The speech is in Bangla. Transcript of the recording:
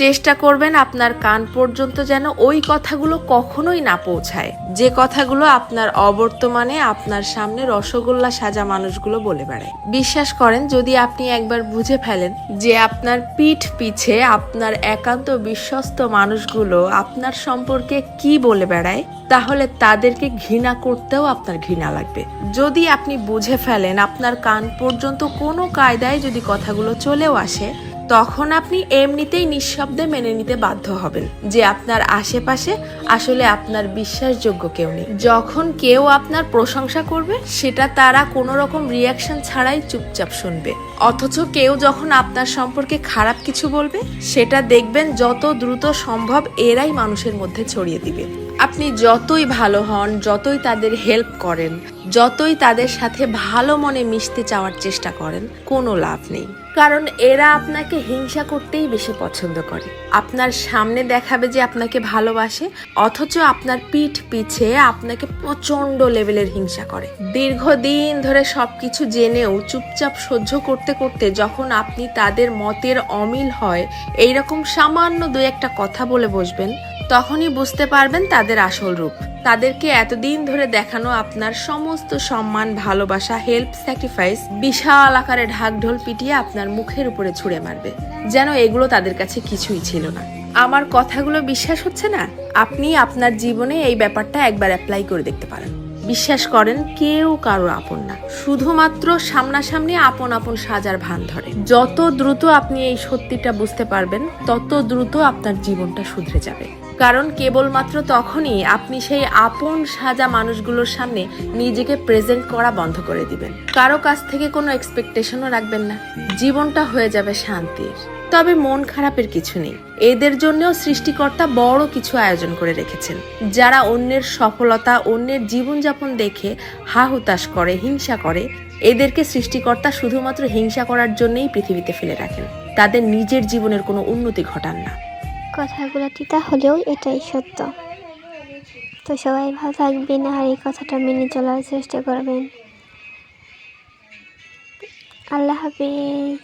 চেষ্টা করবেন আপনার কান পর্যন্ত যেন ওই কথাগুলো কখনোই না পৌঁছায়, যে কথাগুলো আপনার অবর্তমানে আপনার সামনে রসগোল্লা সাজা মানুষগুলো বলে বেড়ায়। বিশ্বাস করেন, যদি আপনি একবার বুঝে ফেলেন যে আপনার পিঠ পিছে আপনার একান্ত বিশ্বস্ত মানুষগুলো আপনার সম্পর্কে কি বলে বেড়ায়, তাহলে তাদেরকে ঘৃণা করতেও আপনার ঘৃণা লাগবে। যদি আপনি বুঝে ফেলেন আপনার কান পর্যন্ত কোনো কায়দায় যদি কথাগুলো চলেও আসে, তখন আপনি এমনিতেই নিঃশব্দে মেনে নিতে বাধ্য হবেন যে আপনার আশেপাশে আসলে আপনার বিশ্বাসযোগ্য কেউ নেই। যখন কেউ আপনার প্রশংসা করবে, সেটা তারা কোনো রকম রিয়াকশন ছাড়াই চুপচাপ শুনবে। অথচ কেউ যখন আপনার সম্পর্কে খারাপ কিছু বলবে, সেটা দেখবেন যত দ্রুত সম্ভব এরাই মানুষের মধ্যে ছড়িয়ে দিবে। আপনি যতই ভালো হন, যতই তাদের হেল্প করেন, যতই তাদের সাথে ভালো মনে মিশতে চাওয়ার চেষ্টা করেন, কোনো লাভ নেই। কারণ এরা আপনাকে হিংসা করতেই বেশি পছন্দ করে। আপনার সামনে দেখাবে যে আপনাকে ভালোবাসে, অথচ আপনার পিঠ পিছে আপনাকে প্রচন্ড লেভেলের হিংসা করে। দীর্ঘদিন ধরে সবকিছু জেনেও চুপচাপ সহ্য করতে করতে যখন আপনি তাদের মতের অমিল হয় এইরকম সামান্য দু একটা কথা বলে বসবেন, তখনই বুঝতে পারবেন তাদের আসল রূপ। তাদেরকে এতদিন ধরে দেখানো আপনার সমস্ত সম্মান, ভালোবাসা, হেল্প, স্যাক্রিফাইস বিশাল আকারে ঢাকঢোল পিটিয়ে আপনার মুখের উপরে ছুঁড়ে মারবে, যেন এগুলো তাদের কাছে কিছুই ছিল না। আমার কথাগুলো বিশ্বাস হচ্ছে না? আপনি আপনার জীবনে এই ব্যাপারটা একবার অ্যাপ্লাই করে দেখতে পারেন। বিশ্বাস করেন, কেউ কারোর আপন না, শুধুমাত্র সামনাসামনি আপন আপন সাজার ভান ধরে। যত দ্রুত আপনি এই সত্যিটা বুঝতে পারবেন, তত দ্রুত আপনার জীবনটা শুধরে যাবে। কারণ কেবলমাত্র তখনই আপনি সেই আপন সাজা মানুষগুলোর সামনে নিজেকে প্রেজেন্ট করা বন্ধ করে দিবেন। কারো কাছ থেকে কোনো এক্সপেকটেশনও রাখবেন না। জীবনটা হয়ে যাবে শান্তির। তবে মন খারাপের কিছু নেই। এদের জন্যও সৃষ্টিকর্তা বড় কিছু আয়োজন করে রেখেছেন। যারা অন্যের সফলতা, অন্যের জীবনযাপন দেখে হা হুতাশ করে, হিংসা করে, এদেরকে সৃষ্টিকর্তা শুধুমাত্র হিংসা করার জন্যই পৃথিবীতে ফেলে রাখেন। তাদের নিজের জীবনের কোনো উন্নতি ঘটান না। কথাগুলো তিতা হলেও এটাই সত্য। তো সবাই ভালো থাকবেন আর এই কথাটা মেনে চলার চেষ্টা করবেন। আল্লাহ হাফিজ।